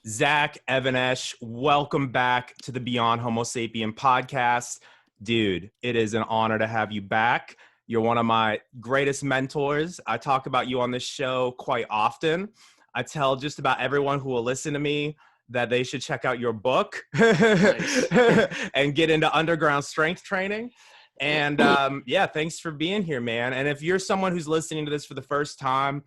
Zach Evanesh, welcome back to the Beyond Homo Sapien Podcast. Dude, it is an honor to have you back. You're one of my greatest mentors. I talk about you on this show quite often. I tell just about everyone who will listen to me that they should check out your book and get into underground strength training. And yeah, thanks for being here, man. And if you're someone who's listening to this for the first time,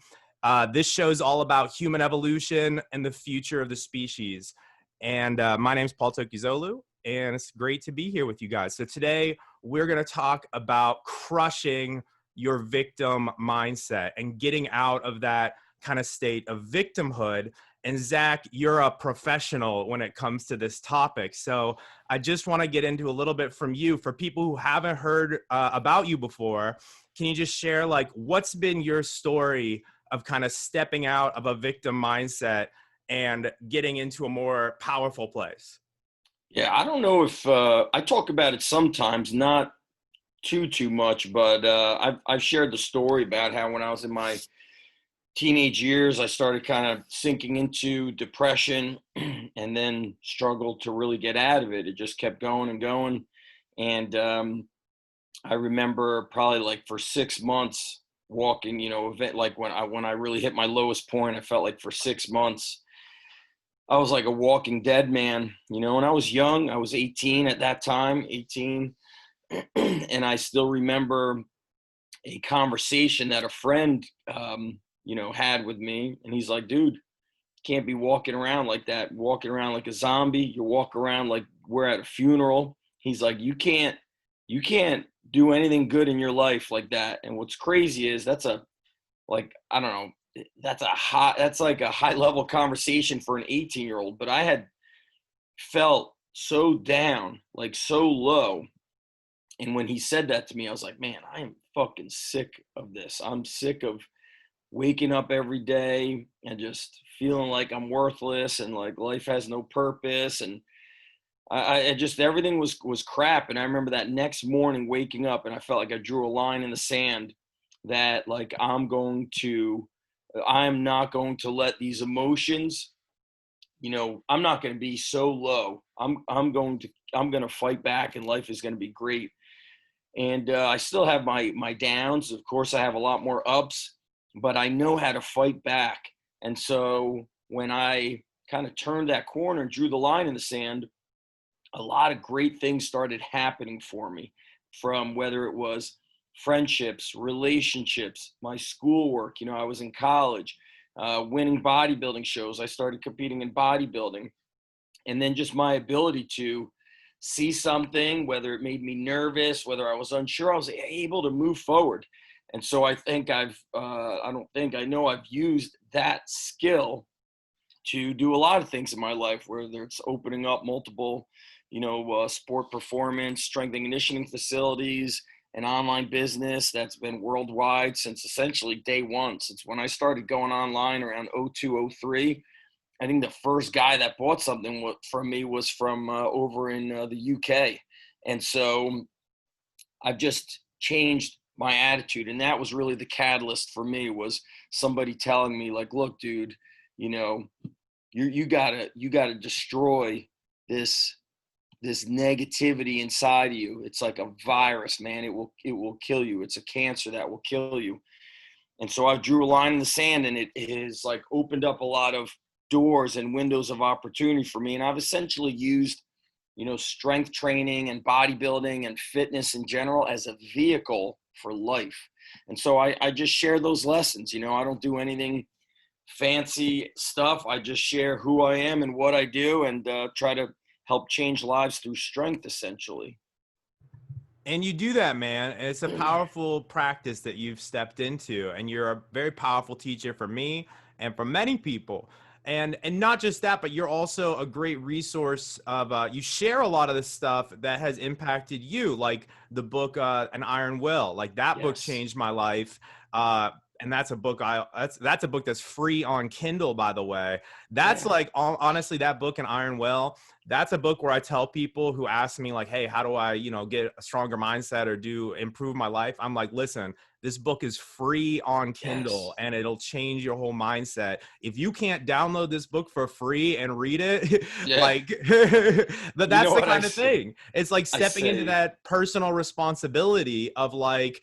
this show is all about human evolution and the future of the species. And my name's Paul Tokgozoglu, and it's great to be here with you guys. So today, we're going to talk about crushing your victim mindset and getting out of that kind of state of victimhood. And Zach, you're a professional when it comes to this topic. So I just want to get into a little bit from you. For people who haven't heard about you before, can you just share, like, what's been your story of kind of stepping out of a victim mindset and getting into a more powerful place? Yeah, I don't know if I talk about it sometimes, not too much, but I've shared the story about how when I was in my teenage years, I started kind of sinking into depression and then struggled to really get out of it. It just kept going and going. And I remember probably like for 6 months walking, like when I really hit my lowest point, I felt like for 6 months, I was like a walking dead man, and I was young. I was 18 at that time, 18. And I still remember a conversation that a friend, had with me. And he's like, dude, you can't be walking around like that, walking around like a zombie. You walk around like we're at a funeral. He's like, you can't do anything good in your life like that. And what's crazy is that's like a high level conversation for an 18-year-old, but I had felt so down, like so low. And when he said that to me, I was like, man, I am fucking sick of this. I'm sick of waking up every day and just feeling like I'm worthless and like life has no purpose. And I just, everything was crap. And I remember that next morning waking up and I felt like I drew a line in the sand that like, I'm not going to let these emotions, I'm not going to be so low. I'm going to fight back and life is going to be great. And I still have my downs. Of course, I have a lot more ups, but I know how to fight back. And so when I kind of turned that corner and drew the line in the sand, a lot of great things started happening for me, from whether it was friendships, relationships, my schoolwork. I was in college, winning bodybuilding shows. I started competing in bodybuilding. And then just my ability to see something, whether it made me nervous, whether I was unsure, I was able to move forward. And so I think I know I've used that skill to do a lot of things in my life, whether it's opening up multiple, sport performance, strength and conditioning facilities, an online business that's been worldwide since essentially day one. Since when I started going online around 02, 03, I think the first guy that bought something from me was from over in the UK. And so I've just changed my attitude. And that was really the catalyst for me, was somebody telling me like, look, dude, you gotta destroy this negativity inside of you. It's like a virus, man. It will kill you. It's a cancer that will kill you. And so I drew a line in the sand, and it has like opened up a lot of doors and windows of opportunity for me. And I've essentially used, strength training and bodybuilding and fitness in general as a vehicle for life. And so I just share those lessons. I don't do anything fancy stuff. I just share who I am and what I do, and try to help change lives through strength, essentially. And you do that, man. And it's a powerful practice that you've stepped into, and you're a very powerful teacher for me and for many people. And not just that, but you're also a great resource of, you share a lot of the stuff that has impacted you, like the book, An Iron Will. Like that book changed my life. And that's a book that's a book that's free on Kindle, by the way. That's like, honestly, that book and Iron Will, that's a book where I tell people who ask me like, hey, how do I, get a stronger mindset or improve my life? I'm like, listen, this book is free on Kindle and it'll change your whole mindset. If you can't download this book for free and read it, like, but that's the kind of thing. It's like stepping into that personal responsibility of like,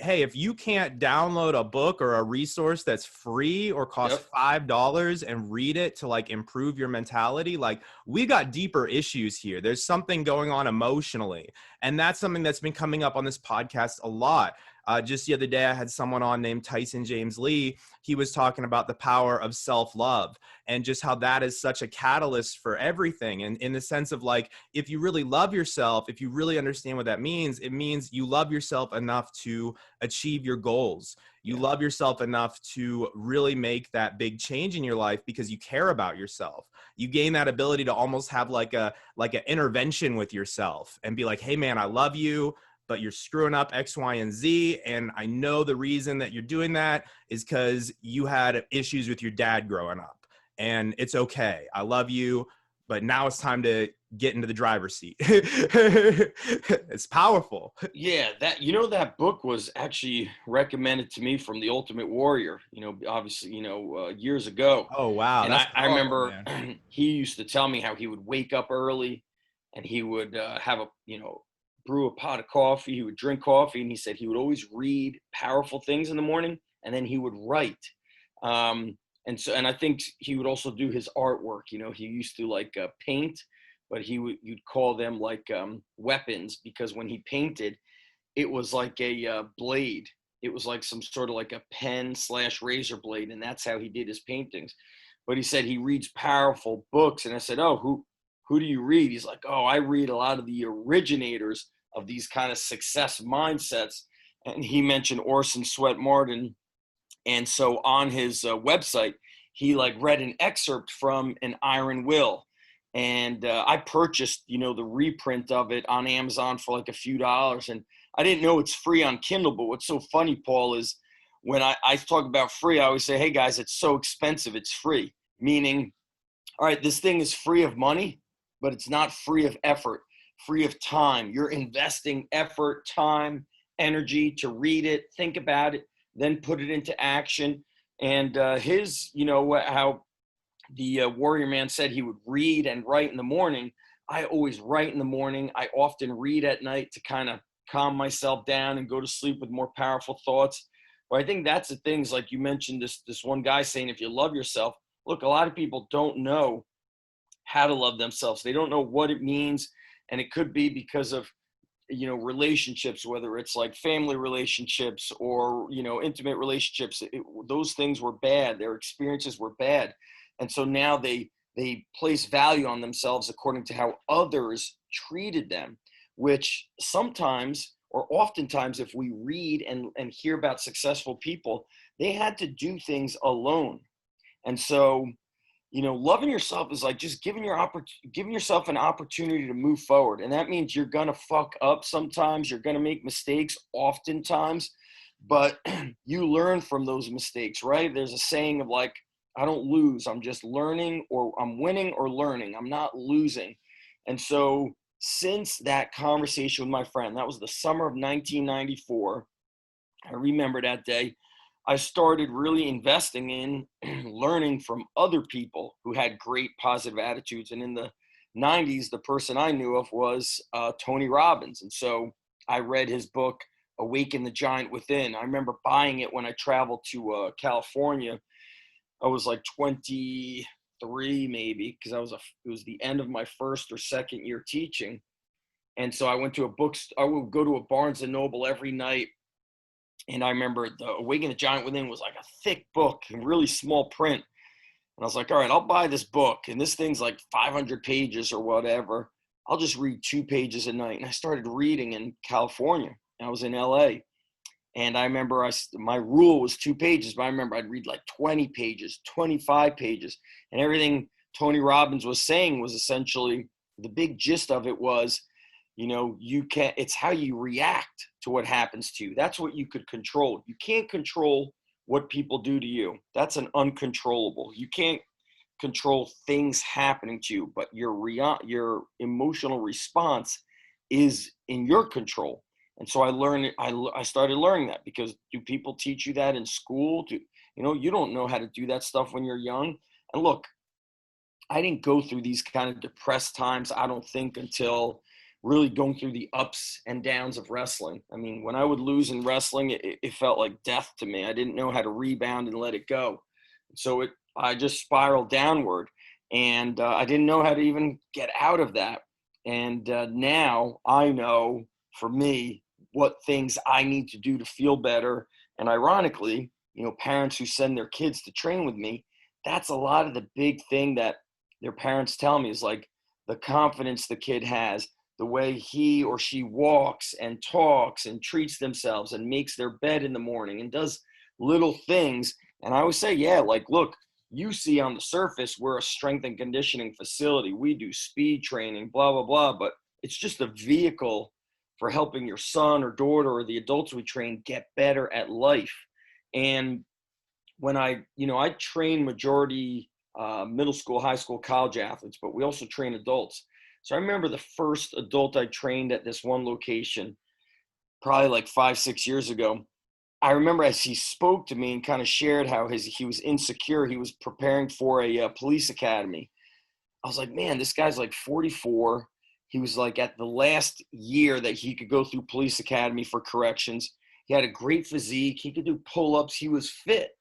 hey, if you can't download a book or a resource that's free or costs $5 and read it to like improve your mentality, like, we got deeper issues here. There's something going on emotionally. And that's something that's been coming up on this podcast a lot. Just the other day, I had someone on named Tyson James Lee. He was talking about the power of self-love and just how that is such a catalyst for everything. And in the sense of like, if you really love yourself, if you really understand what that means, it means you love yourself enough to achieve your goals. You love yourself enough to really make that big change in your life because you care about yourself. You gain that ability to almost have like an intervention with yourself and be like, hey man, I love you, but you're screwing up X, Y, and Z. And I know the reason that you're doing that is because you had issues with your dad growing up. And it's okay. I love you, but now it's time to get into the driver's seat. It's powerful. Yeah, that book was actually recommended to me from The Ultimate Warrior, obviously, years ago. Oh, wow. And I remember he used to tell me how he would wake up early and he would have brew a pot of coffee. He would drink coffee, and he said he would always read powerful things in the morning, and then he would write. And I think he would also do his artwork. He used to like paint, but you'd call them like weapons, because when he painted, it was like a blade. It was like some sort of like a pen/razor blade, and that's how he did his paintings. But he said he reads powerful books, and I said, oh, who do you read? He's like, oh, I read a lot of the originators of these kind of success mindsets. And he mentioned Orson Swett Martin. And so on his website, he like read an excerpt from an Iron Will. And I purchased, the reprint of it on Amazon for like a few dollars. And I didn't know it's free on Kindle. But what's so funny, Paul, is when I talk about free, I always say, hey guys, it's so expensive, it's free. Meaning, all right, this thing is free of money, but it's not free of effort, free of time. You're investing effort, time, energy to read it, think about it, then put it into action. And how the Warrior Man said he would read and write in the morning. I always write in the morning. I often read at night to kind of calm myself down and go to sleep with more powerful thoughts. But I think that's the things, like you mentioned, this one guy saying, if you love yourself, look, a lot of people don't know how to love themselves. They don't know what it means. And it could be because of, relationships, whether it's like family relationships or, intimate relationships. Those things were bad. Their experiences were bad. And so now they place value on themselves according to how others treated them, which sometimes or oftentimes, if we read and hear about successful people, they had to do things alone. And so, loving yourself is like just giving yourself an opportunity to move forward. And that means you're going to fuck up sometimes. You're going to make mistakes oftentimes, but you learn from those mistakes, right? There's a saying of like, I don't lose. I'm just learning, or I'm winning or learning. I'm not losing. And so since that conversation with my friend, that was the summer of 1994, I remember that day, I started really investing in learning from other people who had great positive attitudes. And in the 90s, the person I knew of was Tony Robbins. And so I read his book, Awaken the Giant Within. I remember buying it when I traveled to California. I was like 23 maybe, because it was the end of my first or second year teaching. And so I went to I would go to a Barnes and Noble every night. And I remember the Awaken the Giant Within was like a thick book in really small print. And I was like, all right, I'll buy this book. And this thing's like 500 pages or whatever. I'll just read 2 pages a night. And I started reading in California. I was in LA. And I remember my rule was 2 pages, but I remember I'd read like 20 pages, 25 pages. And everything Tony Robbins was saying was essentially, the big gist of it was, it's how you react to what happens to you. That's what you could control. You can't control what people do to you. That's an uncontrollable. You can't control things happening to you, but your emotional response is in your control. And so I started learning that, because do people teach you that in school? You don't know how to do that stuff when you're young. And look, I didn't go through these kind of depressed times, I don't think, until really going through the ups and downs of wrestling. I mean, when I would lose in wrestling, it felt like death to me. I didn't know how to rebound and let it go. So I just spiraled downward, and I didn't know how to even get out of that. And now I know, for me, what things I need to do to feel better. And ironically, parents who send their kids to train with me, that's a lot of the big thing that their parents tell me, is like the confidence the kid has, the way he or she walks and talks and treats themselves and makes their bed in the morning and does little things. And I always say, yeah, like, look, you see on the surface, we're a strength and conditioning facility. We do speed training, blah, blah, blah. But it's just a vehicle for helping your son or daughter or the adults we train get better at life. And when I train majority middle school, high school, college athletes, but we also train adults. So I remember the first adult I trained at this one location, probably like 5-6 years ago. I remember as he spoke to me and kind of shared how he was insecure. He was preparing for a police academy. I was like, man, this guy's like 44. He was like at the last year that he could go through police academy for corrections. He had a great physique. He could do pull-ups. He was fit,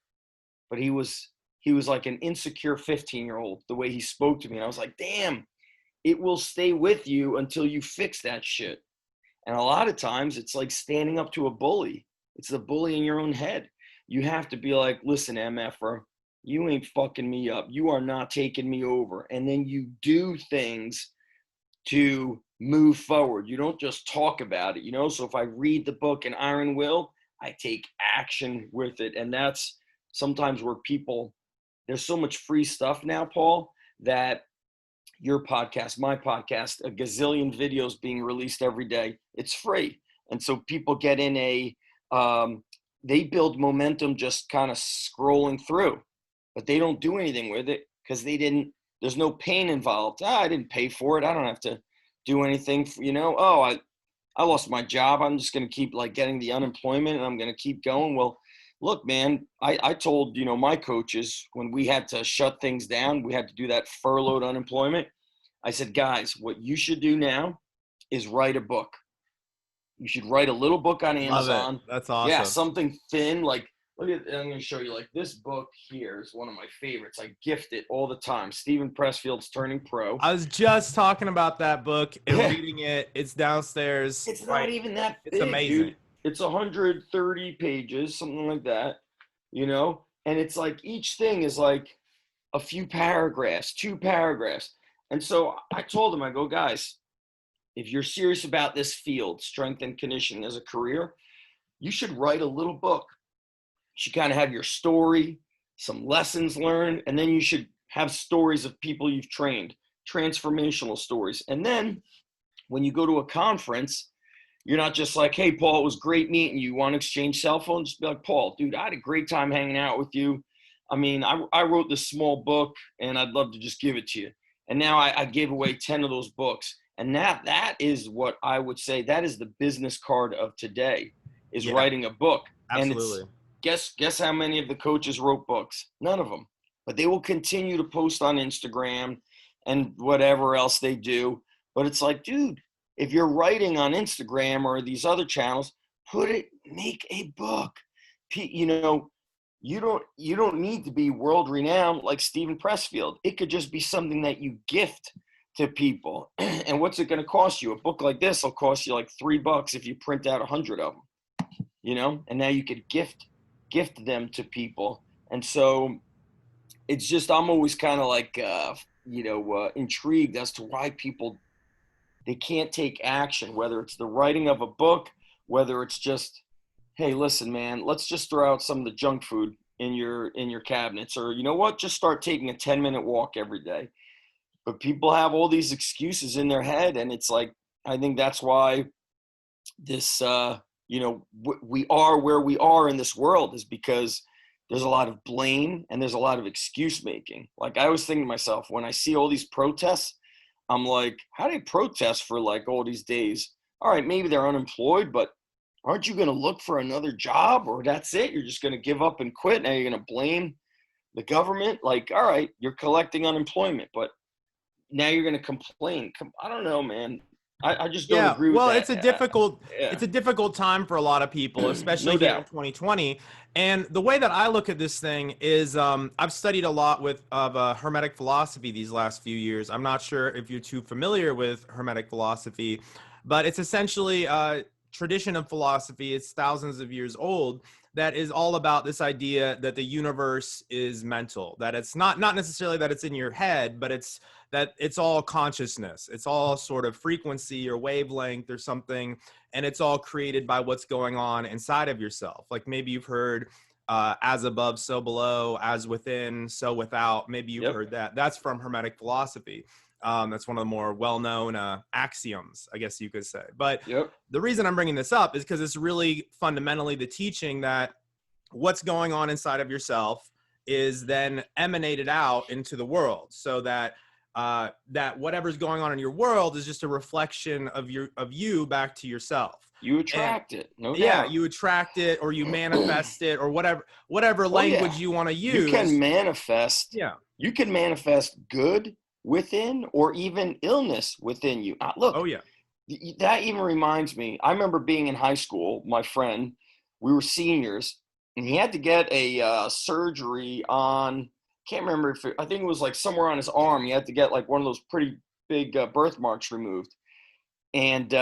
but he was like an insecure 15-year-old, the way he spoke to me. And I was like, damn, it will stay with you until you fix that shit. And a lot of times it's like standing up to a bully. It's the bully in your own head. You have to be like, listen, MFer, you ain't fucking me up. You are not taking me over. And then you do things to move forward. You don't just talk about it, So if I read the book An Iron Will, I take action with it. And that's sometimes where there's so much free stuff now, Paul, that your podcast, my podcast, a gazillion videos being released every day, it's free. And so people get in they build momentum just kind of scrolling through, but they don't do anything with it because there's no pain involved. I didn't pay for it. I don't have to do anything, I lost my job. I'm just going to keep like getting the unemployment and I'm going to keep going. Well, look, man, I told, my coaches when we had to shut things down, we had to do that furloughed unemployment. I said, guys, what you should do now is write a book. You should write a little book on Amazon. Love it. That's awesome. Yeah, something thin. Like, look at, I'm going to show you, like, this book here is one of my favorites. I gift it all the time. Stephen Pressfield's Turning Pro. I was just talking about that book and reading it. It's downstairs. It's not even that big, it's amazing. dude. It's 130 pages, something like that, And it's like each thing is like a few paragraphs, 2 paragraphs. And so I told them, I go, guys, if you're serious about this field, strength and conditioning as a career, you should write a little book. You should kind of have your story, some lessons learned, and then you should have stories of people you've trained, transformational stories. And then when you go to a conference, you're not just like, hey, Paul, it was great meeting you. Want to exchange cell phones? Just be like, Paul, dude, I had a great time hanging out with you. I mean, I wrote this small book, and I'd love to just give it to you. And now I gave away 10 of those books. And that is what I would say, that is the business card of today, is writing a book. Absolutely. And guess how many of the coaches wrote books? None of them. But they will continue to post on Instagram and whatever else they do. But it's like, dude, if you're writing on Instagram or these other channels, make a book. You don't need to be world renowned like Stephen Pressfield. It could just be something that you gift to people. And what's it going to cost you? A book like this will cost you like $3 if you print out 100 of them, and now you could gift them to people. And so it's just, I'm always kind of like, intrigued as to why people, they can't take action, whether it's the writing of a book, whether it's just, hey, listen, man, let's just throw out some of the junk food in your cabinets, or just start taking a 10-minute walk every day. But people have all these excuses in their head, and it's like, I think that's why this, we are where we are in this world, is because there's a lot of blame and there's a lot of excuse making. Like, I was thinking to myself, when I see all these protests, I'm like, how do they protest for like all these days? All right, maybe they're unemployed, but aren't you going to look for another job, or that's it? You're just going to give up and quit. Now you're going to blame the government. Like, all right, you're collecting unemployment, but now you're going to complain. I don't know, man. I just don't Yeah, agree with well, that. it's a difficult time for a lot of people, especially No here in doubt. 2020. And the way that I look at this thing is, I've studied a lot of Hermetic philosophy these last few years. I'm not sure if you're too familiar with Hermetic philosophy, but it's essentially a tradition of philosophy. It's thousands of years old, that is all about this idea that the universe is mental, that it's not necessarily that it's in your head, but it's that it's all consciousness. It's all sort of frequency or wavelength or something, and it's all created by what's going on inside of yourself. Like, maybe you've heard as above, so below, as within, so without. Maybe you've Yep. heard that. That's from Hermetic philosophy. That's one of the more well-known axioms, I guess you could say. But Yep. the reason I'm bringing this up is because it's really fundamentally the teaching that what's going on inside of yourself is then emanated out into the world, so that that whatever's going on in your world is just a reflection of you back to yourself. You And attract it, no yeah, doubt. you attract it, or you manifest it, or whatever Oh yeah, language you want to you can use. manifest. Yeah. You can manifest good within, or even illness within you. Look, Oh yeah. that even reminds me. I remember being in high school. My friend, we were seniors, and he had to get a surgery on. Can't remember if I think it was like somewhere on his arm. He had to get like one of those pretty big birthmarks removed. And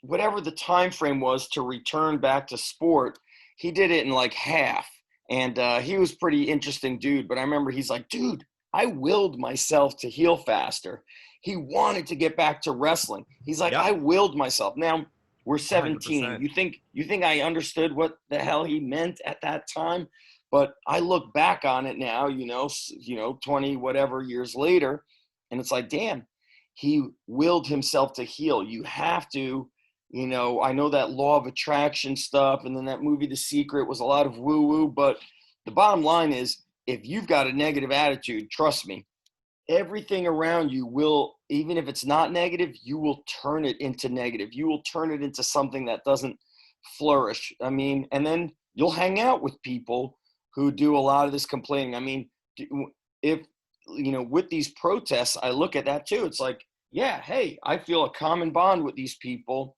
whatever the time frame was to return back to sport, he did it in like half. And he was pretty interesting dude. But I remember he's like, dude, I willed myself to heal faster. He wanted to get back to wrestling. He's like, Yep. I willed myself. Now we're 17. 100%. You think I understood what the hell he meant at that time? But I look back on it now, 20 whatever years later, and it's like, damn, he willed himself to heal. You have to, I know that law of attraction stuff, and then that movie The Secret was a lot of woo woo, but the bottom line is, if you've got a negative attitude, trust me, everything around you will, even if it's not negative, you will turn it into negative. You will turn it into something that doesn't flourish. I mean, and then you'll hang out with people who do a lot of this complaining. I mean, if, with these protests, I look at that too. It's like, yeah, hey, I feel a common bond with these people,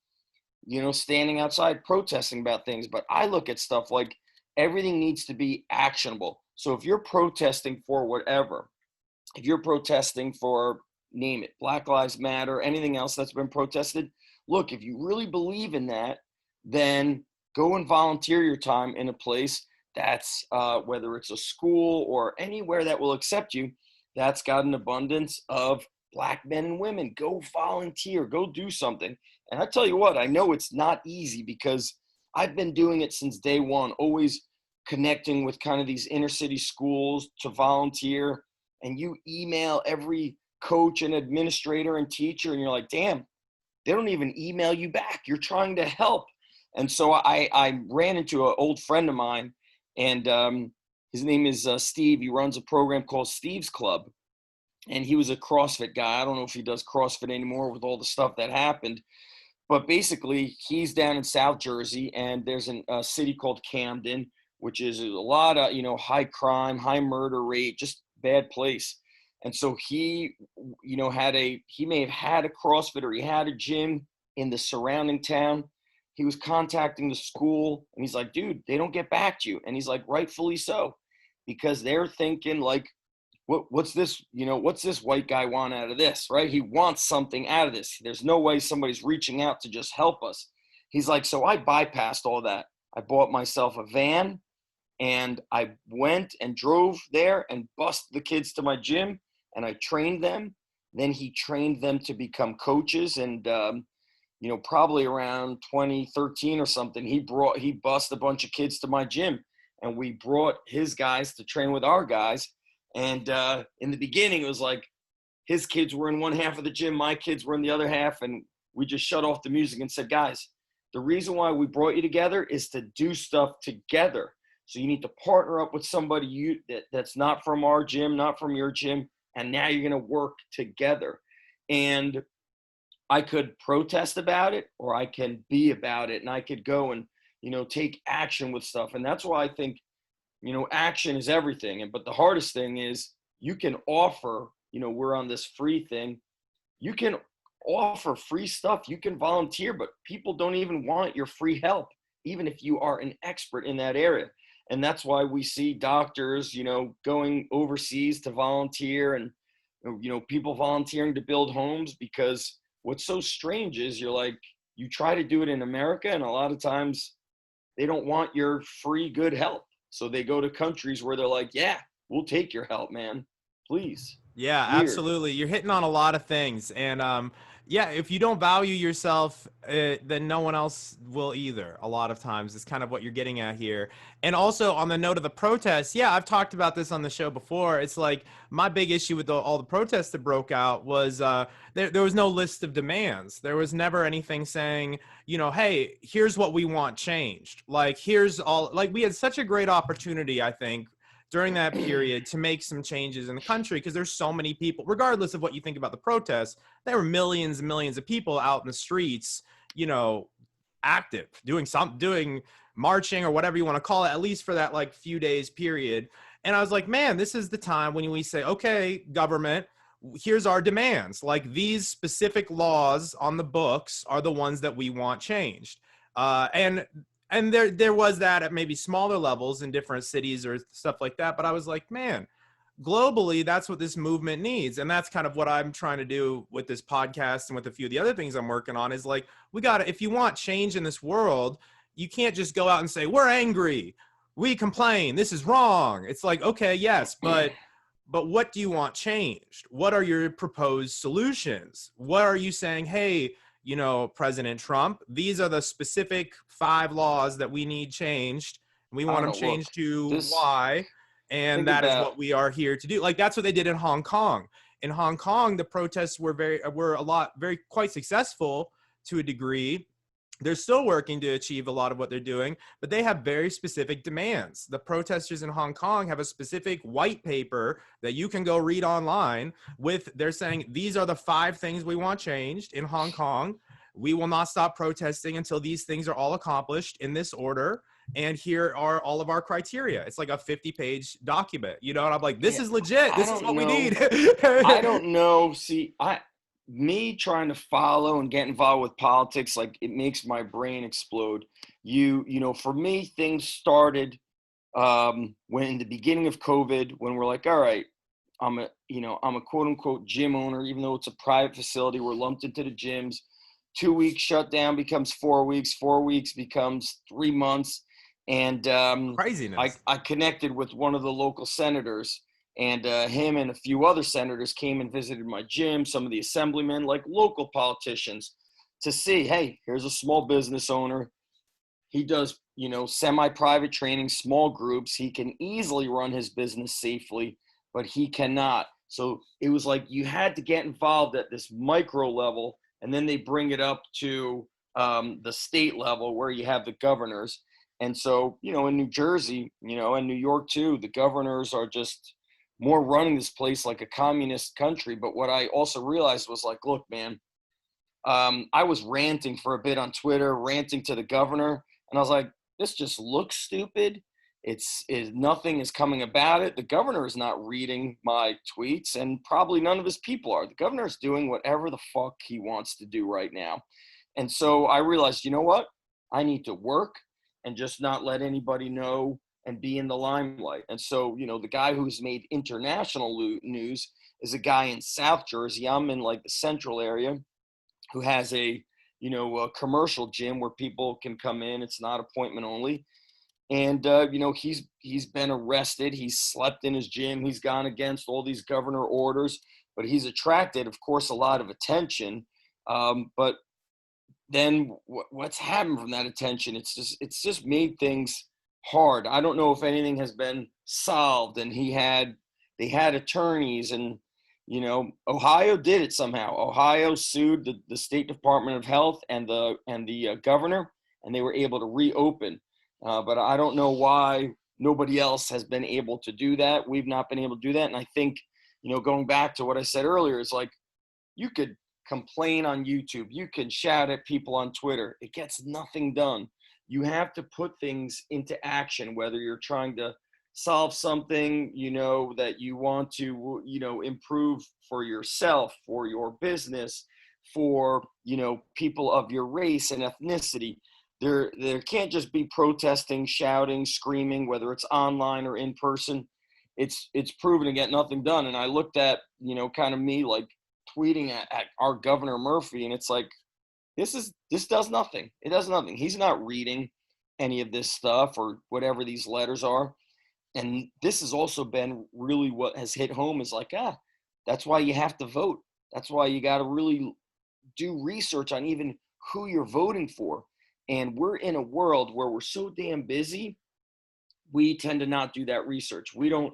standing outside protesting about things. But I look at stuff like everything needs to be actionable. So if you're protesting for whatever, if you're protesting for, name it, Black Lives Matter, anything else that's been protested, look, if you really believe in that, then go and volunteer your time in a place that's, whether it's a school or anywhere that will accept you, that's got an abundance of Black men and women. Go volunteer, go do something. And I tell you what, I know it's not easy, because I've been doing it since day one, always connecting with kind of these inner city schools to volunteer. And you email every coach and administrator and teacher, and you're like, damn, they don't even email you back. You're trying to help. And so I ran into an old friend of mine, and his name is Steve. He runs a program called Steve's Club. And he was a CrossFit guy. I don't know if he does CrossFit anymore with all the stuff that happened. But basically, he's down in South Jersey, and there's a city called Camden, which is a lot of, high crime, high murder rate, just bad place. And so he, he may have had a CrossFit, or he had a gym in the surrounding town. He was contacting the school, and he's like, dude, they don't get back to you. And he's like, rightfully so, because they're thinking like, what's this, what's this white guy want out of this, right? He wants something out of this. There's no way somebody's reaching out to just help us. He's like, so I bypassed all that. I bought myself a van, and I went and drove there and bused the kids to my gym, and I trained them. Then he trained them to become coaches. And, probably around 2013 or something, he bussed a bunch of kids to my gym, and we brought his guys to train with our guys. And in the beginning, it was like his kids were in one half of the gym, my kids were in the other half, and we just shut off the music and said, guys, the reason why we brought you together is to do stuff together. So you need to partner up with somebody that's not from our gym, not from your gym, and now you're going to work together. And I could protest about it, or I can be about it, and I could go and, take action with stuff. And that's why I think, action is everything. But the hardest thing is you can offer, we're on this free thing. You can offer free stuff. You can volunteer, but people don't even want your free help, even if you are an expert in that area. And that's why we see doctors, going overseas to volunteer, and, people volunteering to build homes, because what's so strange is you try to do it in America, and a lot of times they don't want your free good help. So they go to countries where they're like, yeah, we'll take your help, man. Please. Yeah, Weird. absolutely. You're hitting on a lot of things. And yeah, if you don't value yourself, then no one else will either. A lot of times is kind of what you're getting at here. And also on the note of the protests, yeah, I've talked about this on the show before. It's like my big issue with all the protests that broke out was there was no list of demands. There was never anything saying, hey, here's what we want changed. Like, here's all, like, we had such a great opportunity, I think, during that period to make some changes in the country, because there's so many people, regardless of what you think about the protests, there were millions and millions of people out in the streets, active, doing marching or whatever you want to call it, at least for that like few days period. And I was like, man, this is the time when we say, okay, government, here's our demands. Like, these specific laws on the books are the ones that we want changed. And there was that at maybe smaller levels in different cities or stuff like that. But I was like, man, globally, that's what this movement needs. And that's kind of what I'm trying to do with this podcast and with a few of the other things I'm working on, is like, if you want change in this world, you can't just go out and say, we're angry, we complain, this is wrong. It's like, okay, yes, but what do you want changed? What are your proposed solutions? What are you saying? Hey, President Trump, these are the specific 5 laws that we need changed. We want them changed to Y, and that is what we are here to do. Like, that's what they did in Hong Kong. In Hong Kong, the protests were quite successful to a degree. They're still working to achieve a lot of what they're doing, but they have very specific demands. The protesters in Hong Kong have a specific white paper that you can go read online they're saying, these are the 5 things we want changed in Hong Kong. We will not stop protesting until these things are all accomplished in this order. And here are all of our criteria. It's like a 50-page document, and I'm like, this is legit. This is what we need. I don't know. See, me trying to follow and get involved with politics, like, it makes my brain explode. For me, things started when in the beginning of COVID, when we're like, all right, I'm a quote unquote gym owner, even though it's a private facility, we're lumped into the gyms. 2 weeks shutdown becomes 4 weeks, 4 weeks becomes 3 months. And craziness. I connected with one of the local senators, and him and a few other senators came and visited my gym, some of the assemblymen, like local politicians, to see, hey, here's a small business owner. He does, semi-private training, small groups. He can easily run his business safely, but he cannot. So it was like you had to get involved at this micro level, and then they bring it up to the state level where you have the governors. And so, in New Jersey, and New York too, the governors are just more running this place like a communist country. But what I also realized was like, look, man, I was ranting for a bit on Twitter, ranting to the governor. And I was like, this just looks stupid. Nothing is coming about it. The governor is not reading my tweets, and probably none of his people are. The governor is doing whatever the fuck he wants to do right now. And so I realized, you know what? I need to work and just not let anybody know and be in the limelight. And so, the guy who's made international news is a guy in South Jersey. I'm in like the central area, who has a commercial gym where people can come in. It's not appointment only. And, he's been arrested. He's slept in his gym. He's gone against all these governor orders, but he's attracted, of course, a lot of attention. But then what's happened from that attention? It's just made things hard. I don't know if anything has been solved, and they had attorneys, and You know, Ohio did it somehow. Ohio sued the State Department of Health and the governor, and they were able to reopen. But I don't know why nobody else has been able to do that. We've not been able to do that. And I think, you know, going back to what I said earlier, it's like you could complain on YouTube, you can shout at people on Twitter. It gets nothing done. You have to put things into action, whether you're trying to solve something, you know, that you want to, you know, improve for yourself, for your business, for, you know, people of your race and ethnicity. There can't just be protesting, shouting, screaming, whether it's online or in person. It's proven to get nothing done. And I looked at, you know, kind of me like tweeting at our Governor Murphy, and it's like, this does nothing. It does nothing. He's not reading any of this stuff or whatever these letters are. And this has also been really what has hit home is like, that's why you have to vote. That's why you got to really do research on even who you're voting for. And we're in a world where we're so damn busy, we tend to not do that research. We don't,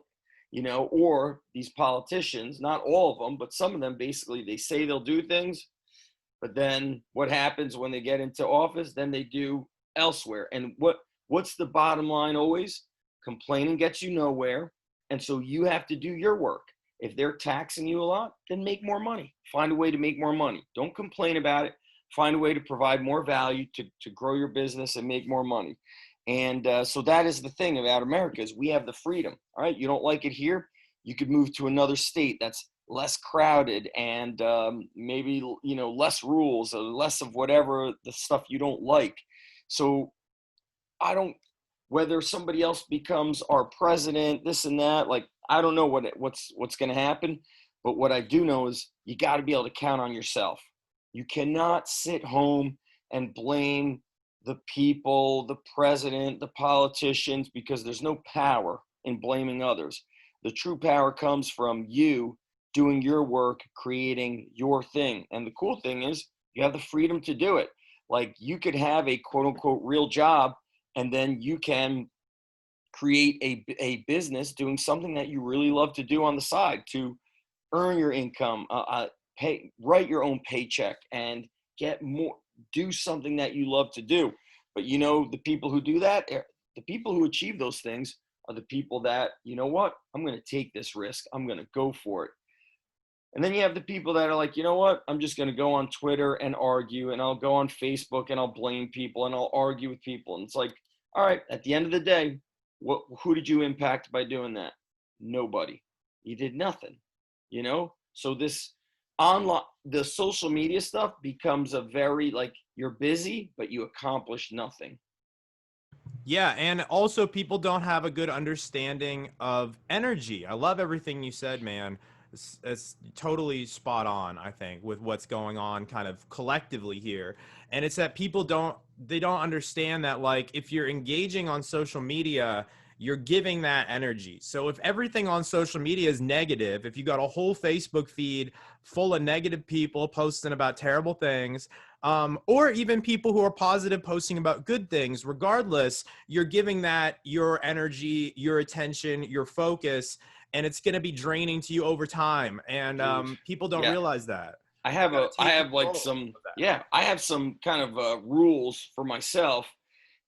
you know, or these politicians, not all of them, but some of them, basically, they say they'll do things, but then what happens when they get into office? Then they do elsewhere. And what's the bottom line always? Complaining gets you nowhere. And so you have to do your work. If they're taxing you a lot, then make more money. Find a way to make more money. Don't complain about it. Find a way to provide more value to grow your business and make more money. And so that is the thing about America is we have the freedom. All right, you don't like it here, you could move to another state that's less crowded and maybe, you know, less rules or less of whatever the stuff you don't like. So I don't, whether somebody else becomes our president, this and that, like, I don't know what's going to happen. But what I do know is you got to be able to count on yourself. You cannot sit home and blame the people, the president, the politicians, because there's no power in blaming others. The true power comes from you doing your work, creating your thing. And the cool thing is you have the freedom to do it. Like, you could have a quote unquote real job, and then you can create a business doing something that you really love to do on the side to earn your income, write your own paycheck, and get more, do something that you love to do. But you know, the people who do that, the people who achieve those things are the people that, you know what, I'm going to take this risk. I'm going to go for it. And then you have the people that are like, you know what, I'm just going to go on Twitter and argue, and I'll go on Facebook and I'll blame people and I'll argue with people. And it's like, all right, at the end of the day, who did you impact by doing that? Nobody. You did nothing, you know? So this online, the social media stuff becomes a very, like, you're busy, but you accomplish nothing. Yeah, and also people don't have a good understanding of energy. I love everything you said, man. It's totally spot on, I think, with what's going on kind of collectively here. And it's that people don't understand that, like, if you're engaging on social media, you're giving that energy. So if everything on social media is negative, if you got a whole Facebook feed full of negative people posting about terrible things, or even people who are positive posting about good things, regardless, you're giving that your energy, your attention, your focus, and it's going to be draining to you over time. And people don't realize that. I have I have some kind of rules for myself.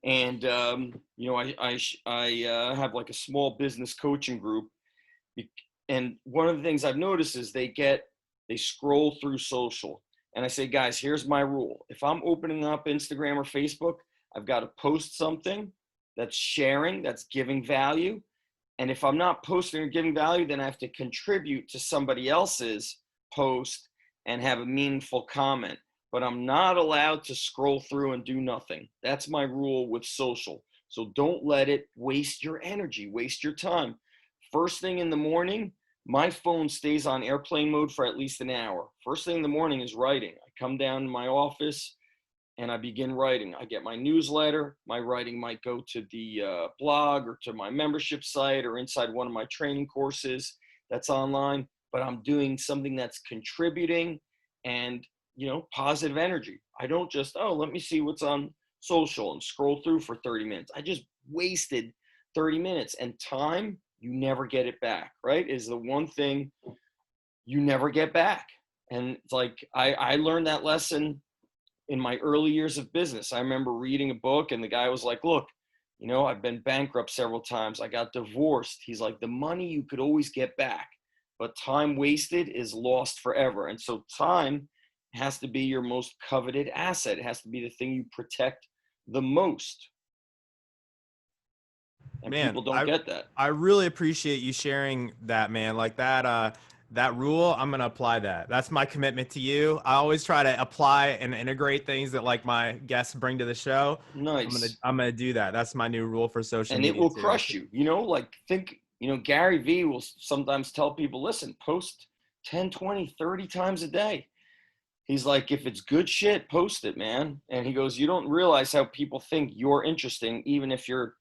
And, you know, I have like a small business coaching group. And one of the things I've noticed is they scroll through social. And I say, guys, here's my rule. If I'm opening up Instagram or Facebook, I've got to post something that's sharing, that's giving value. And if I'm not posting or giving value, then I have to contribute to somebody else's post and have a meaningful comment. But I'm not allowed to scroll through and do nothing. That's my rule with social. So don't let it waste your energy, waste your time. First thing in the morning, my phone stays on airplane mode for at least an hour. First thing in the morning is writing. I come down to my office and I begin writing. I get my newsletter. My writing might go to the blog or to my membership site or inside one of my training courses that's online. But I'm doing something that's contributing and, you know, positive energy. I don't just, let me see what's on social and scroll through for 30 minutes. I just wasted 30 minutes, and time, you never get it back, right? Is the one thing you never get back. And it's like, I learned that lesson in my early years of business. I remember reading a book and the guy was like, look, you know, I've been bankrupt several times. I got divorced. He's like, the money you could always get back, but time wasted is lost forever. And so time has to be your most coveted asset. It has to be the thing you protect the most. And Man, people don't get that. I really appreciate you sharing that, man. Like that rule, I'm gonna apply that. That's my commitment to you. I always try to apply and integrate things that like my guests bring to the show. Nice. I'm gonna do that. That's my new rule for social And media it will too. crush you. You know, like think, you know, Gary Vee will sometimes tell people, listen, post 10, 20, 30 times a day. He's like, if it's good shit, post it, man. And he goes, you don't realize how people think you're interesting, even if you're,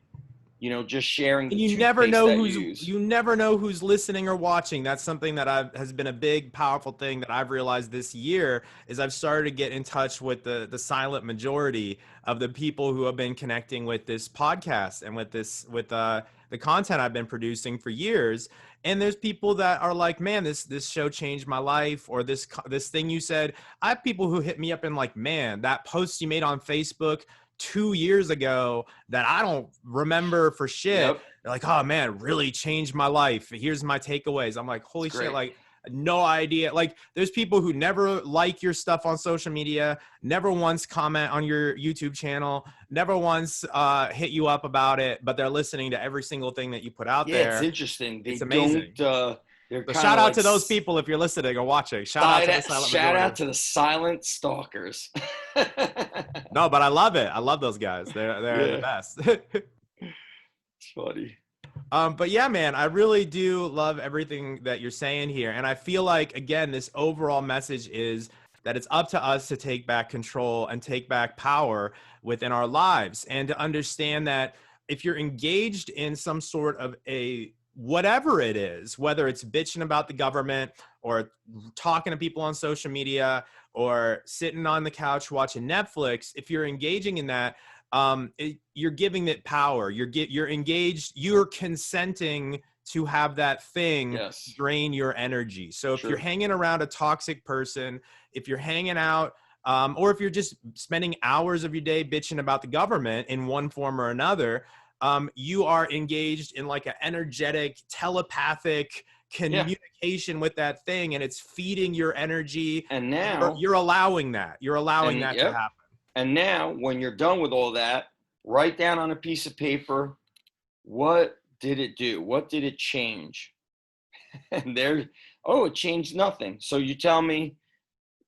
you know, just sharing the You never toothpaste know that who's you use. you never know who's listening or watching. That's something that has been a big, powerful thing that I've realized this year is I've started to get in touch with the silent majority of the people who have been connecting with this podcast and with the content I've been producing for years. And there's people that are like, man, this show changed my life, or this thing you said. I have people who hit me up and like, man, that post you made on Facebook 2 years ago that I don't remember for shit. Yep. They're like, oh man, really changed my life. Here's my takeaways. I'm like, holy shit, like no idea. Like there's people who never like your stuff on social media, never once comment on your YouTube channel, never once hit you up about it, but they're listening to every single thing that you put out there. It's interesting. It's amazing. They're so shout out to those people if you're listening or watching. Shout out to the silent shout majority. out to the silent stalkers. No, but I love it. I love those guys. They're the best. It's funny. But yeah, man, I really do love everything that you're saying here. And I feel like, again, this overall message is that it's up to us to take back control and take back power within our lives, and to understand that if you're engaged in some sort of a whatever it is, whether it's bitching about the government or talking to people on social media or sitting on the couch watching Netflix, if you're engaging in that, you're giving it power. You're engaged. You're consenting to have that thing drain your energy. So if you're hanging around a toxic person, if you're hanging out, or if you're just spending hours of your day bitching about the government in one form or another, you are engaged in like an energetic, telepathic communication with that thing, and it's feeding your energy. And now you're allowing that. You're allowing that to happen. And now when you're done with all that, write down on a piece of paper, what did it do? What did it change? And it changed nothing. So you tell me,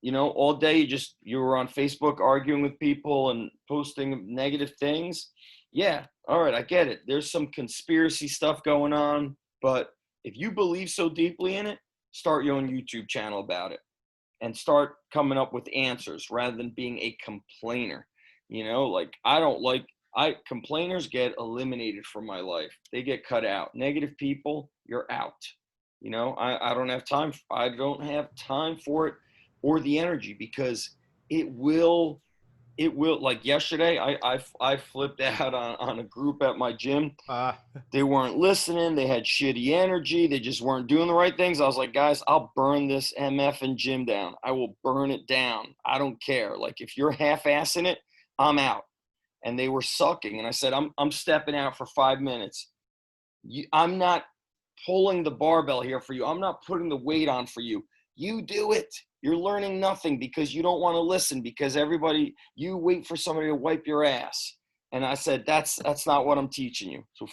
you know, all day you were on Facebook arguing with people and posting negative things. Yeah, all right, I get it. There's some conspiracy stuff going on, but if you believe so deeply in it, start your own YouTube channel about it and start coming up with answers rather than being a complainer. You know, like complainers get eliminated from my life. They get cut out. Negative people, you're out. You know, I don't have time. I don't have time for it or the energy, because it will, like yesterday, I flipped out on a group at my gym. They weren't listening. They had shitty energy. They just weren't doing the right things. I was like, guys, I'll burn this MF and gym down. I will burn it down. I don't care. Like, if you're half-assing it, I'm out. And they were sucking. And I said, I'm stepping out for 5 minutes. I'm not pulling the barbell here for you. I'm not putting the weight on for you. You do it. You're learning nothing because you don't want to listen, because you wait for somebody to wipe your ass. And I said, that's not what I'm teaching you. So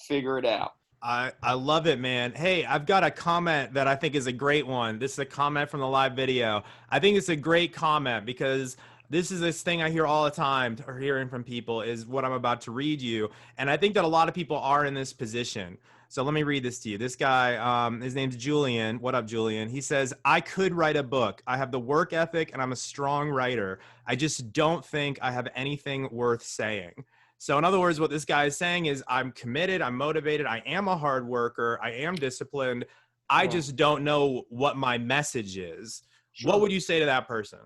figure it out. I love it, man. Hey, I've got a comment that I think is a great one. This is a comment from the live video. I think it's a great comment because this is this thing I hear all the time, or hearing from people, is what I'm about to read you. And I think that a lot of people are in this position. So let me read this to you. This guy, his name's Julian. What up, Julian? He says, I could write a book. I have the work ethic and I'm a strong writer. I just don't think I have anything worth saying. So in other words, what this guy is saying is, I'm committed, I'm motivated, I am a hard worker, I am disciplined. I just don't know what my message is. Sure. What would you say to that person?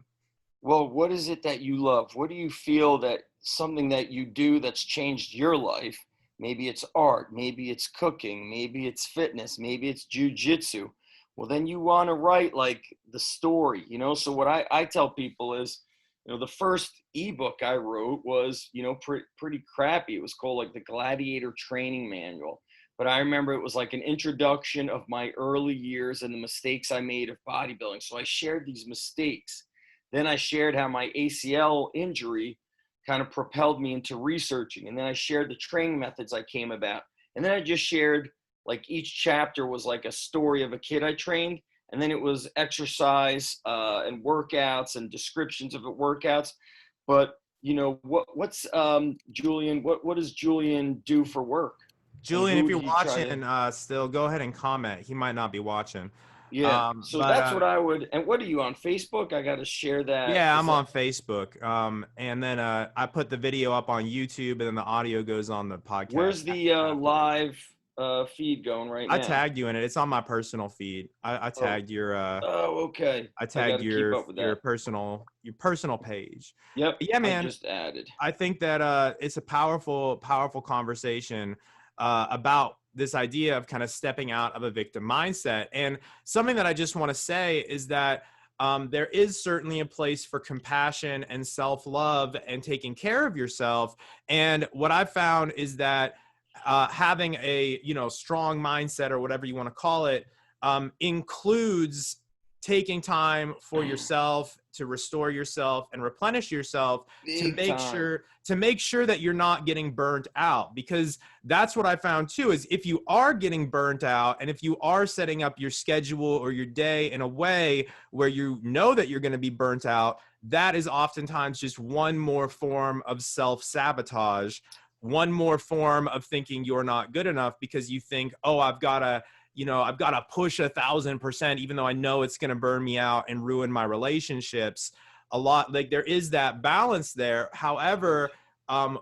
Well, what is it that you love? What do you feel that something that you do that's changed your life? Maybe it's art, maybe it's cooking, maybe it's fitness, maybe it's jujitsu. well, then you want to write like the story, you know? So what I tell people is, you know, the first ebook I wrote was, you know, pretty crappy. It was called like the Gladiator Training Manual. But I remember it was like an introduction of my early years and the mistakes I made of bodybuilding. So I shared these mistakes. Then I shared how my ACL injury kind of propelled me into researching. And then I shared the training methods I came about. And then I just shared, like, each chapter was like a story of a kid I trained. And then it was exercise and workouts and descriptions of the workouts. But, you know, what's Julian, what does Julian do for work? And Julian, if who you're did he try to? watching, still go ahead and comment. He might not be watching. Yeah. So But that's what I would. And what are you on Facebook? I got to share that. yeah, Is I'm that on Facebook. And then I put the video up on YouTube, and then the audio goes on the podcast where's the afterwards. live feed going right I now? tagged you in it. It's on my personal feed. I Oh, tagged your okay. I I got tagged to keep up with your that. personal page. Yep. But yeah, I man, just added. I think that it's a powerful conversation about this idea of kind of stepping out of a victim mindset. And something that I just want to say is that there is certainly a place for compassion and self-love and taking care of yourself. And what I've found is that having a strong mindset, or whatever you want to call it, includes taking time for yourself to restore yourself and replenish yourself, to Big make time. sure that you're not getting burnt out. Because that's what I found too, is if you are getting burnt out, and if you are setting up your schedule or your day in a way where you know that you're going to be burnt out, that is oftentimes just one more form of self-sabotage, one more form of thinking you're not good enough, because you think, oh, I've got to push 1,000%, even though I know it's going to burn me out and ruin my relationships. A lot, like, there is that balance there. However,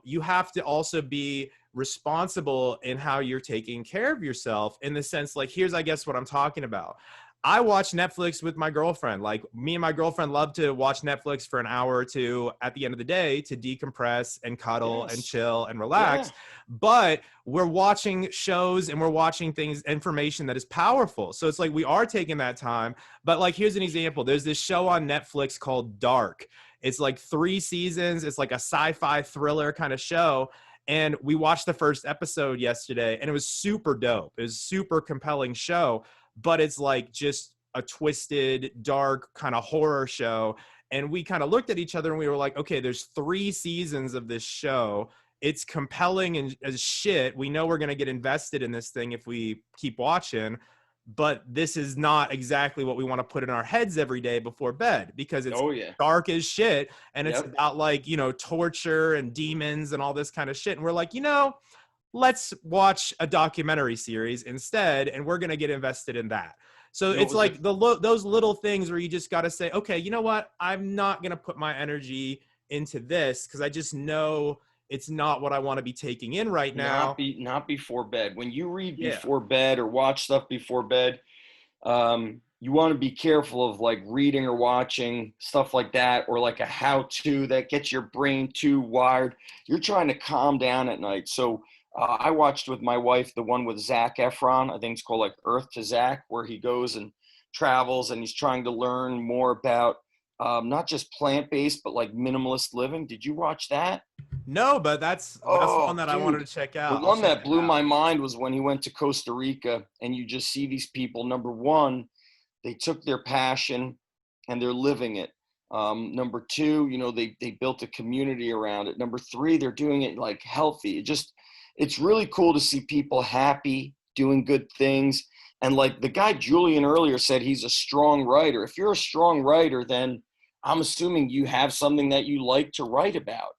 you have to also be responsible in how you're taking care of yourself, in the sense, like, here's, I guess, what I'm talking about. I watch Netflix with my girlfriend. Like, me and my girlfriend love to watch Netflix for an hour or two at the end of the day to decompress and cuddle and Yes. chill and Yeah. relax. But we're watching shows and we're watching things, information that is powerful. So it's like we are taking that time. But, like, here's an example. There's this show on Netflix called Dark. It's like 3 seasons. It's like a sci-fi thriller kind of show. And we watched the first episode yesterday, and it was super dope. It was a super compelling show, but it's like just a twisted, dark kind of horror show. And we kind of looked at each other and we were like, okay, there's 3 seasons of this show. It's compelling and as shit. We know we're going to get invested in this thing if we keep watching, but this is not exactly what we want to put in our heads every day before bed, because it's Oh yeah. dark as shit. And it's Yep. about, like, torture and demons and all this kind of shit. And we're like, let's watch a documentary series instead, and we're going to get invested in that. So You know, it it's was like those little things where you just got to say, okay, you know what? I'm not going to put my energy into this, because I just know it's not what I want to be taking in right now. not before bed. When you read Yeah. before bed or watch stuff before bed, you want to be careful of like reading or watching stuff like that, or like a how-to that gets your brain too wired. You're trying to calm down at night. So I watched with my wife the one with Zac Efron. I think it's called like Earth to Zac, where he goes and travels and he's trying to learn more about not just plant-based, but like minimalist living. Did you watch that? No, but that's one Oh, that I wanted dude. to check The out. I'll one check that it blew out. my mind was when he went to Costa Rica and you just see these people. Number one, they took their passion and they're living it. Number two, they built a community around it. Number three, they're doing it like healthy. It's really cool to see people happy, doing good things. And like the guy Julian earlier said, he's a strong writer. If you're a strong writer, then I'm assuming you have something that you like to write about.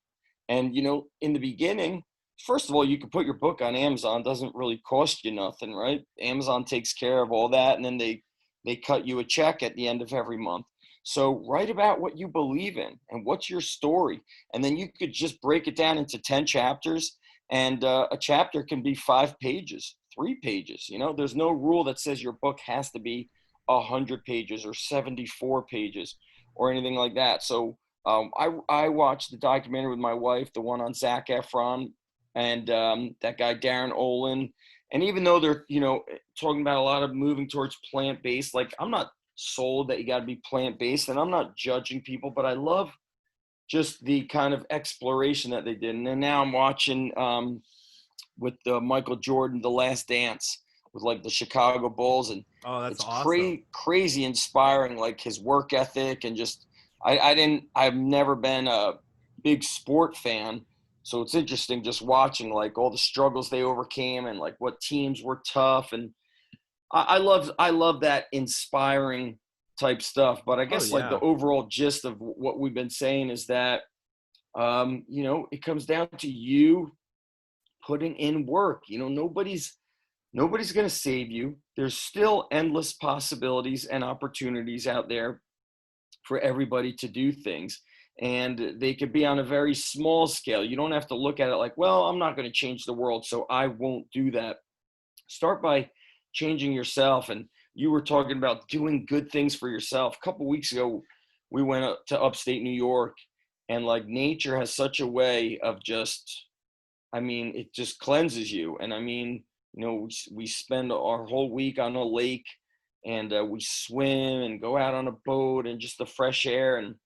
And, in the beginning, first of all, you can put your book on Amazon. It doesn't really cost you nothing, right? Amazon takes care of all that. And then they cut you a check at the end of every month. So write about what you believe in and what's your story. And then you could just break it down into 10 chapters. And a chapter can be 5 pages, 3 pages. There's no rule that says your book has to be 100 pages or 74 pages or anything like that. So I watched the documentary with my wife, the one on Zac Efron and that guy Darren Olin. And even though they're, talking about a lot of moving towards plant-based, like I'm not sold that you got to be plant-based, and I'm not judging people, but I love just the kind of exploration that they did. And then now I'm watching with Michael Jordan, The Last Dance, with like the Chicago Bulls, and Oh, that's it's awesome. crazy inspiring, like his work ethic, and just I've never been a big sport fan, so it's interesting just watching like all the struggles they overcame and like what teams were tough, and I love that inspiring type stuff. But I Oh guess like the yeah. overall gist of what we've been saying is that it comes down to you putting in work. Nobody's going to save you. There's still endless possibilities and opportunities out there for everybody to do things. And they could be on a very small scale. You don't have to look at it like, well, I'm not going to change the world, so I won't do that. Start by changing yourself. And you were talking about doing good things for yourself. A couple of weeks ago, we went up to upstate New York, and like nature has such a way of just, it just cleanses you. And we spend our whole week on a lake, and we swim and go out on a boat, and just the fresh air. And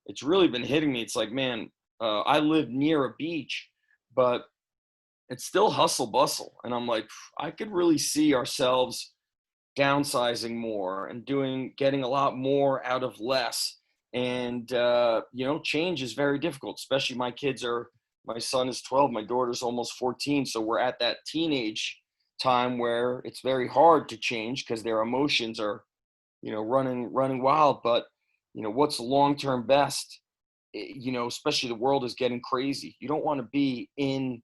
it's really been hitting me. It's like, man, I live near a beach, but it's still hustle bustle. And I'm like, I could really see ourselves downsizing more and getting a lot more out of less. And, change is very difficult, especially my son is 12, my daughter's almost 14. So we're at that teenage time where it's very hard to change because their emotions are, running wild. But, what's long-term best, especially the world is getting crazy. You don't want to be in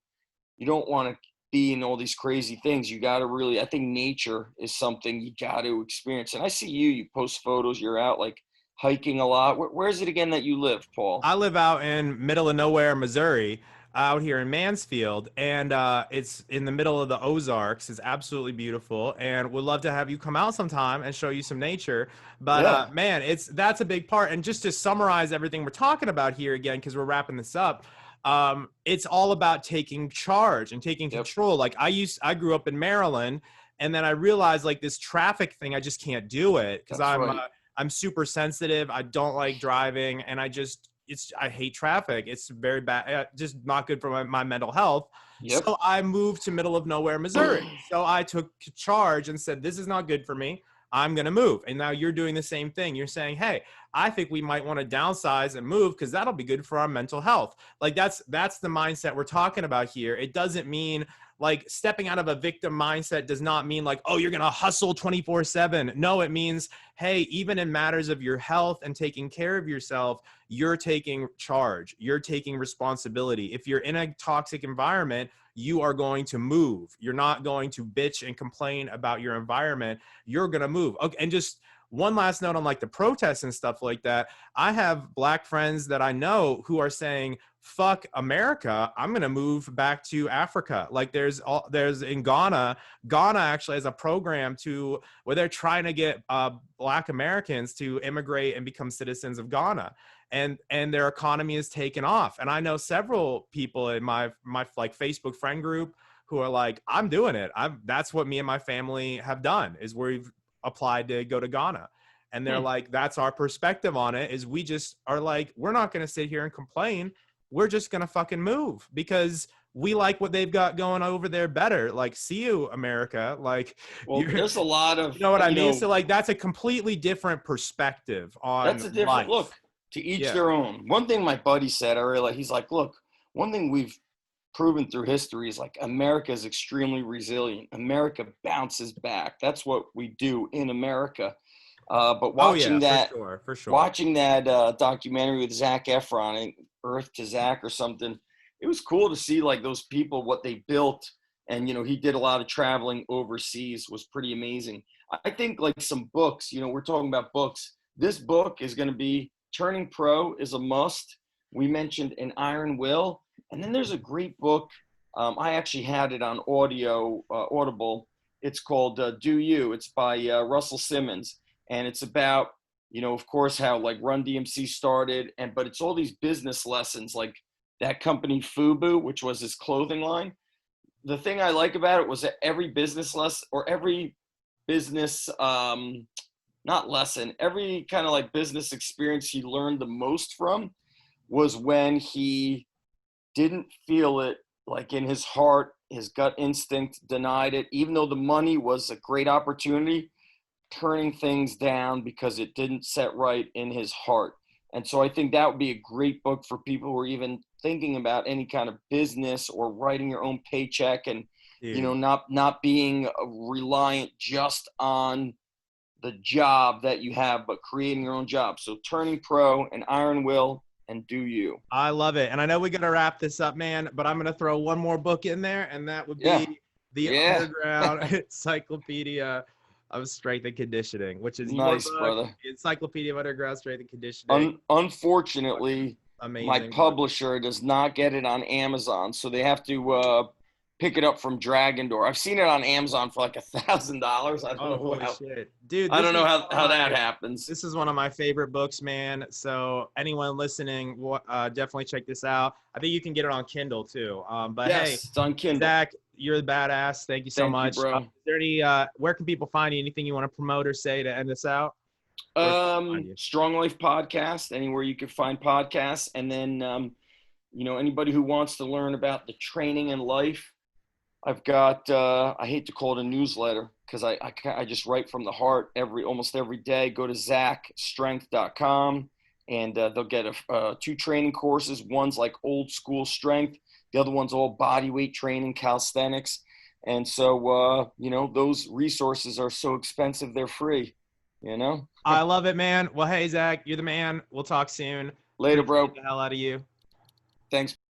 all these crazy things. You got to really, I think nature is something you got to experience. And I see you post photos, you're out like hiking a lot. Where is it again that you live, Paul? I live out in middle of nowhere, Missouri, out here in Mansfield, and it's in the middle of the Ozarks. It's absolutely beautiful, and would love to have you come out sometime and show you some nature. But Yeah. man, that's a big part. And just to summarize everything we're talking about here again, because we're wrapping this up, it's all about taking charge and taking Yep. control. Like I grew up in Maryland, and then I realized like this traffic thing, I just can't do it because That's right. I'm super sensitive. I don't like driving, and I hate traffic. It's very bad, just not good for my mental health. Yep. So I moved to middle of nowhere, Missouri. So I took charge and said, this is not good for me. I'm going to move. And now you're doing the same thing. You're saying, hey, I think we might want to downsize and move because that'll be good for our mental health. Like that's the mindset we're talking about here. It doesn't mean like stepping out of a victim mindset does not mean like, oh, you're going to hustle 24/7. No, it means, hey, even in matters of your health and taking care of yourself, you're taking charge. You're taking responsibility. If you're in a toxic environment, you are going to move. You're not going to bitch and complain about your environment. You're going to move. Okay. And just one last note on like the protests and stuff like that. I have Black friends that I know who are saying, fuck America, I'm going to move back to Africa. Like there's in Ghana actually has a program where they're trying to get Black Americans to immigrate and become citizens of Ghana. And their economy is taken off. And I know several people in my like Facebook friend group who are like, I'm doing it. That's what me and my family have done, is we've applied to go to Ghana. And they're like, that's our perspective on it, is we just are like, we're not going to sit here and complain. We're just going to fucking move because we like what they've got going over there better. Like, see you, America. Like, Well, there's a lot of, you know what I mean? So like, that's a completely different perspective on that's a different look. life. To each Yeah. their own. One thing my buddy said, I realized, he's like, look, one thing we've proven through history is like America is extremely resilient. America bounces back. That's what we do in America. But watching For sure. watching that documentary with Zac Efron, Earth to Zac or something, it was cool to see like those people, what they built. And, he did a lot of traveling overseas, was pretty amazing. I think like some books, we're talking about books. This book is going to be Turning Pro is a must. We mentioned An Iron Will. And then there's a great book. I actually had it on Audible. It's called Do You. It's by Russell Simmons. And it's about, of course, how like Run DMC started. But it's all these business lessons, like that company Fubu, which was his clothing line. the thing I like about it was that every business lesson or every business, not lesson, every kind of like business experience he learned the most from was when he didn't feel it, like in his heart, his gut instinct denied it, even though the money was a great opportunity, turning things down because it didn't set right in his heart. And so I think that would be a great book for people who are even thinking about any kind of business or writing your own paycheck and, Dude. you know, not being reliant just on the job that you have, but creating your own job. So Turning Pro and Iron Will and Do You. I love it. And I know we got to wrap this up, man, but I'm going to throw one more book in there, and that would be the Underground Encyclopedia of Strength and Conditioning, which is nice, your book, brother. the Encyclopedia of Underground Strength and Conditioning. Unfortunately, amazing my publisher does not get it on Amazon, so they have to pick it up from Dragon Door. I've seen it on Amazon for like $1,000. I don't know holy how. Shit. Dude, I don't know how that happens. This is one of my favorite books, man. So anyone listening, definitely check this out. I think you can get it on Kindle too. But yes, hey, it's on Kindle. Zach, you're the badass. Thank you so much. You, bro. Is there any, where can people find you? Anything you want to promote or say to end this out? Strong Life Podcast, anywhere you can find podcasts. And then, you know, anybody who wants to learn about the training in life, I've got, I hate to call it a newsletter because I just write from the heart almost every day. Go to zachstrength.com and they'll get 2 training courses. One's like old school strength. The other one's all body weight training, calisthenics. And so, you know, those resources are so expensive, they're free, you know? I love it, man. Well, hey, Zach, you're the man. We'll talk soon. Later, bro. Appreciate the hell out of you.